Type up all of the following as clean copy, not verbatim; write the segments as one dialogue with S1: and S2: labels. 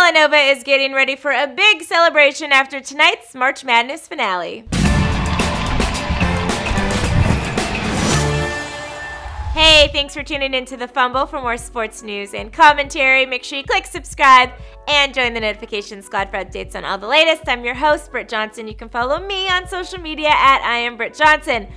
S1: Villanova is getting ready for a big celebration after tonight's March Madness finale. Hey, thanks for tuning into the Fumble. For more sports news and commentary, make sure you click subscribe and join the notification squad for updates on all the latest. I'm your host, Britt Johnson. You can follow me on social media at I am Britt Johnson.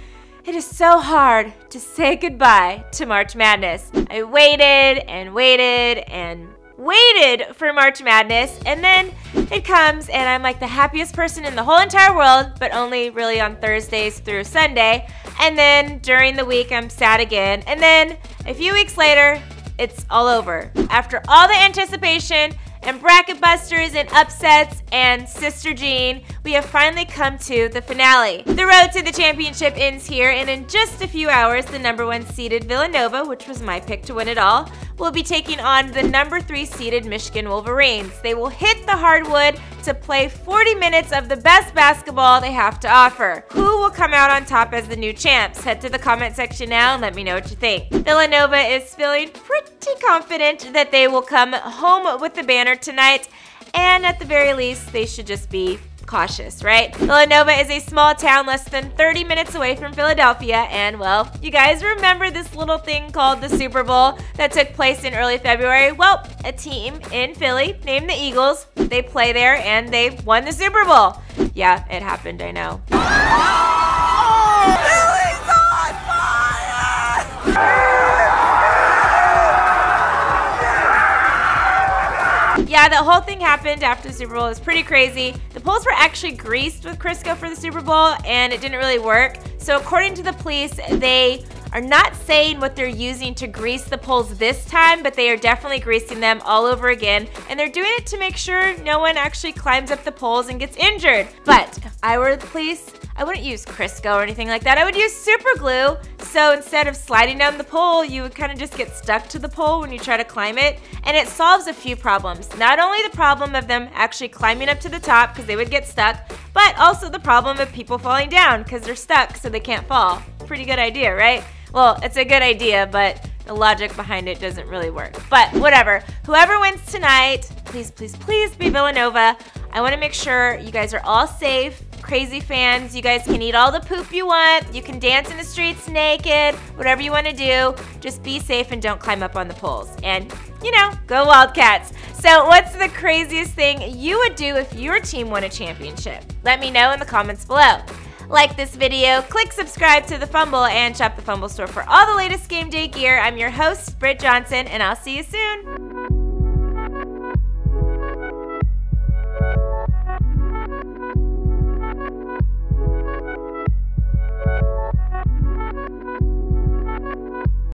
S1: It is so hard to say goodbye to March Madness. I waited and waited and waited for March Madness, and then it comes and I'm like the happiest person in the whole entire world, but only really on Thursdays through Sunday. And then during the week I'm sad again, and then a few weeks later it's all over. After all the anticipation and bracket busters and upsets and Sister Jean, we have finally come to the finale. The road to the championship ends here, and in just a few hours, the #1 seeded Villanova, which was my pick to win it all, will be taking on the #3 seeded Michigan Wolverines. They will hit the hardwood to play 40 minutes of the best basketball they have to offer. Who will come out on top as the new champs? Head to the comment section now and let me know what you think. Villanova is feeling pretty confident that they will come home with the banner tonight, and at the very least, they should just be cautious, right? Villanova is a small town less than 30 minutes away from Philadelphia, and well, you guys remember this little thing called the Super Bowl that took place in early February? Well, a team in Philly named the Eagles, they play there and they won the Super Bowl. Yeah, it happened, I know. Yeah, the whole thing happened after the Super Bowl. It was pretty crazy. The poles were actually greased with Crisco for the Super Bowl, and it didn't really work. So according to the police, they are not saying what they're using to grease the poles this time, but they are definitely greasing them all over again. And they're doing it to make sure no one actually climbs up the poles and gets injured. But if I were the police, I wouldn't use Crisco or anything like that. I would use Superglue. So instead of sliding down the pole, you would kind of just get stuck to the pole when you try to climb it. And it solves a few problems. Not only the problem of them actually climbing up to the top because they would get stuck, but also the problem of people falling down because they're stuck so they can't fall. Pretty good idea, right? Well, it's a good idea, but the logic behind it doesn't really work. But whatever. Whoever wins tonight, please, please, please be Villanova. I want to make sure you guys are all safe. Crazy fans, you guys can eat all the poop you want. You can dance in the streets naked, whatever you want to do. Just be safe and don't climb up on the poles. And, you know, go Wildcats. So what's the craziest thing you would do if your team won a championship? Let me know in the comments below. Like this video, click subscribe to The Fumble, and shop the Fumble store for all the latest game day gear. I'm your host, Britt Johnson, and I'll see you soon.